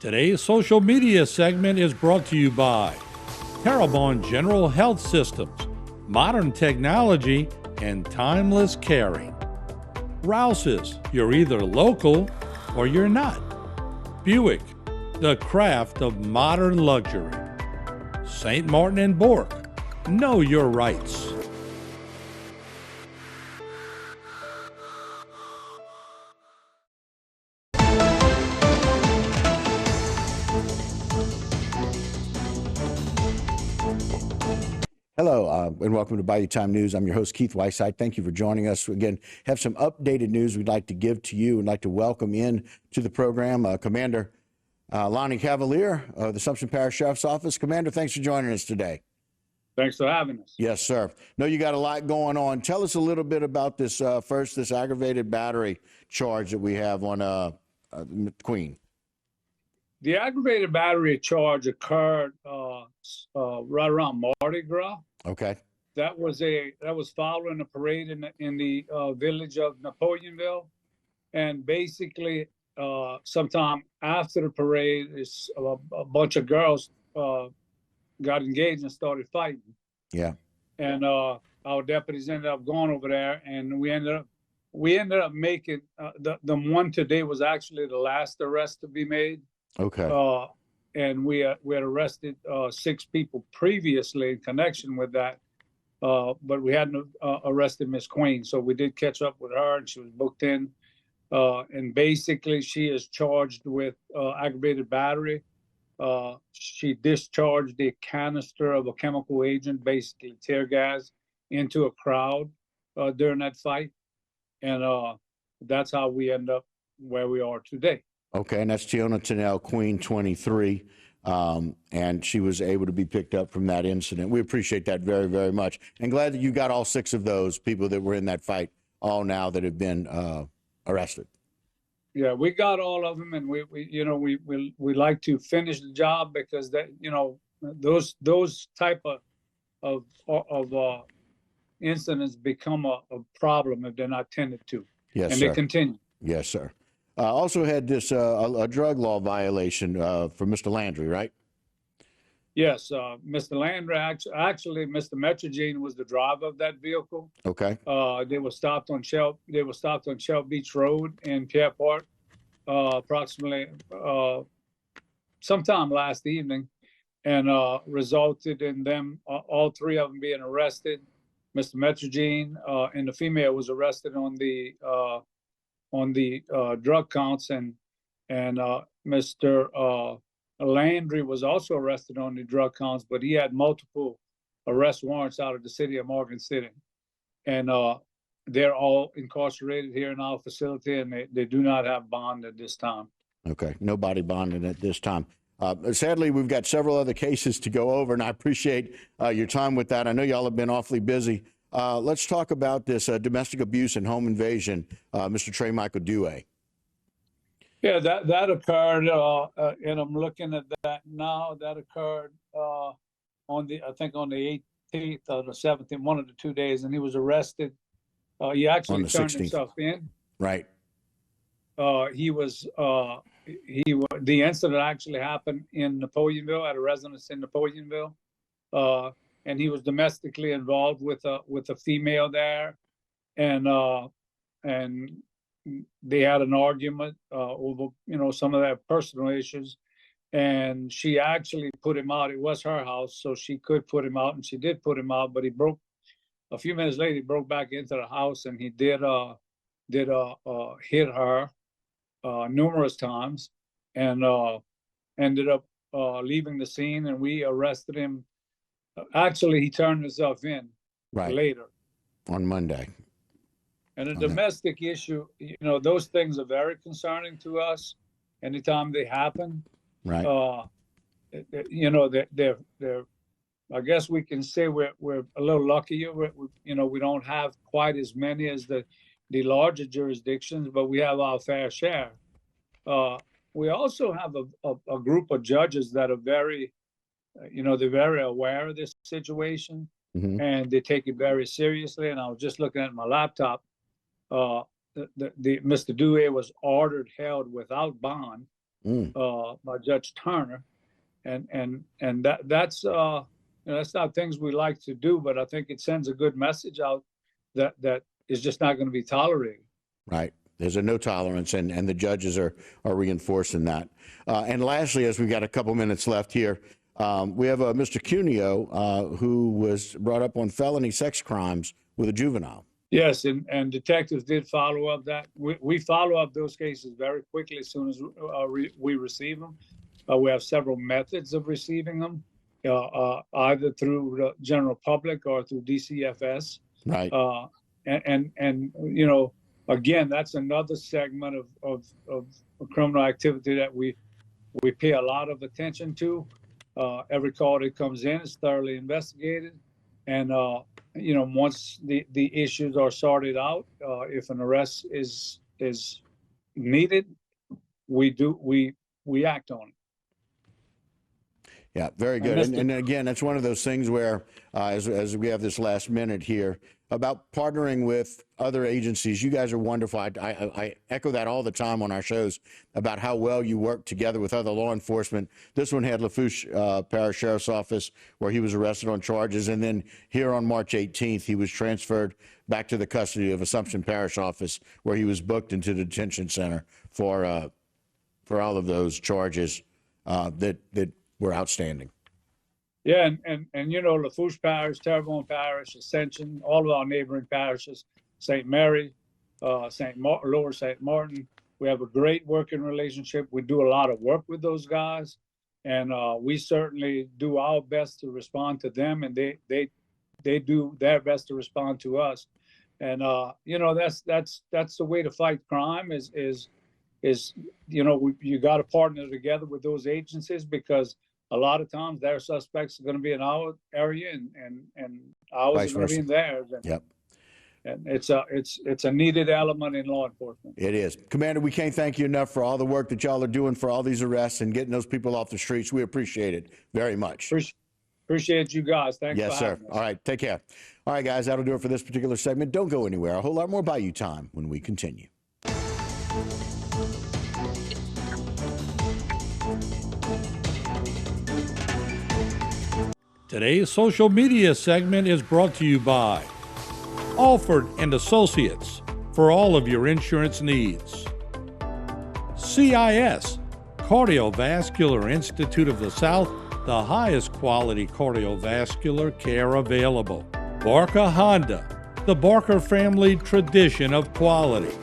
Today's social media segment is brought to you by Terrebonne General Health Systems, modern technology, and timeless caring. Rouse's, you're either local or you're not. Buick, the craft of modern luxury. St. Martin and Bork, know your rights. Hello, and welcome to Bayou Time News. I'm your host, Keith Whiteside. Thank you for joining us. Again, have some updated news we'd like to give to you and like to welcome in to the program Commander Lonnie Cavalier of the Assumption Parish Sheriff's Office. Commander, thanks for joining us today. Thanks for having us. Yes, sir. Know you got a lot going on. Tell us a little bit about this this aggravated battery charge that we have on Queen. The aggravated battery charge occurred right around Mardi Gras. Okay. That was following a parade in the village of Napoleonville, and basically sometime after the parade, a bunch of girls got engaged and started fighting. Yeah. And our deputies ended up going over there, and we ended up making the one today was actually the last arrest to be made. Okay. And we had arrested 6 people previously in connection with that, but we hadn't arrested Miss Queen. So we did catch up with her, and she was booked in. And basically, she is charged with aggravated battery. She discharged a canister of a chemical agent, basically tear gas, into a crowd during that fight. And that's how we end up where we are today. Okay, and that's Tiona Tennell, Queen 23, and she was able to be picked up from that incident. We appreciate that very, very much, and glad that you got all 6 of those people that were in that fight all now that have been arrested. Yeah, we got all of them, and we like to finish the job because that those type of incidents become a problem if they're not tended to. Yes, and sir. They continue. Yes, sir. Also had this a drug law violation for Mr. Landry, right? Yes, Mr. Landry actually Mr. Metrogene was the driver of that vehicle. Okay. They were stopped on Shell Beach Road in Pierreport, approximately sometime last evening, and resulted in them all 3 of them being arrested. Mr. Metrogene and the female was arrested on the drug counts, and Mr. Landry was also arrested on the drug counts, but he had multiple arrest warrants out of the city of Morgan City, and they're all incarcerated here in our facility, and they do not have bond at this time. Okay, nobody bonded at this time. Sadly, we've got several other cases to go over, and I appreciate your time with that. I know y'all have been awfully busy. Let's talk about this domestic abuse and home invasion, Mr. Trey Michael Dewey. Yeah, that occurred, and I'm looking at that now. That occurred on the 18th or the 17th, one of the 2 days, and he was arrested. He actually turned 16th. himself in. Right. The incident actually happened in Napoleonville, at a residence in Napoleonville. And he was domestically involved with a female there, and they had an argument over some of their personal issues, and she actually put him out. It was her house, so she could put him out, and she did put him out. But a few minutes later, he broke back into the house, and he did hit her numerous times, and ended up leaving the scene, and we arrested him. Actually, he turned himself in later on Monday. And a domestic issue, those things are very concerning to us anytime they happen. Right. They're I guess we can say we're a little luckier. We don't have quite as many as the larger jurisdictions, but we have our fair share. We also have a group of judges that are very, they're very aware of this situation, mm-hmm. and they take it very seriously. And I was just looking at my laptop. Mr. Dewey was ordered held without bond by Judge Turner, and that's not things we like to do, but I think it sends a good message out that is just not going to be tolerated. Right. There's a no tolerance, and the judges are reinforcing that. And lastly, as we've got a couple minutes left here, we have Mr. Cuneo, who was brought up on felony sex crimes with a juvenile. Yes, and detectives did follow up that. We follow up those cases very quickly as soon as we receive them. We have several methods of receiving them, either through the general public or through DCFS. Right. And you know, again, that's another segment of criminal activity that we pay a lot of attention to. Every call that comes in is thoroughly investigated, and you know, once the issues are sorted out, if an arrest is needed, we act on it. Yeah, very good. And again, that's one of those things where, as we have this last minute here, about partnering with other agencies. You guys are wonderful. I echo that all the time on our shows about how well you work together with other law enforcement. This one had Lafourche Parish Sheriff's Office, where he was arrested on charges. And then here on March 18th, he was transferred back to the custody of Assumption Parish Office, where he was booked into the detention center for all of those charges that were outstanding. Yeah, and you know, Lafourche Parish, Terrebonne Parish, Ascension, all of our neighboring parishes, St. Mary, Lower St. Martin, we have a great working relationship. We do a lot of work with those guys, and we certainly do our best to respond to them, and they do their best to respond to us. And you know, that's the way to fight crime is you know, you got to partner together with those agencies, because a lot of times their suspects are going to be in our area and ours are going to be in theirs. And, yep. And it's a needed element in law enforcement. It is. Commander, we can't thank you enough for all the work that y'all are doing for all these arrests and getting those people off the streets. We appreciate it very much. Appreciate you guys. Thanks. Yes, sir. All right. Take care. All right, guys, that'll do it for this particular segment. Don't go anywhere. A whole lot more Bayou time when we continue. Today's social media segment is brought to you by Alford and Associates for all of your insurance needs. CIS, Cardiovascular Institute of the South, the highest quality cardiovascular care available. Barker Honda, the Barker family tradition of quality.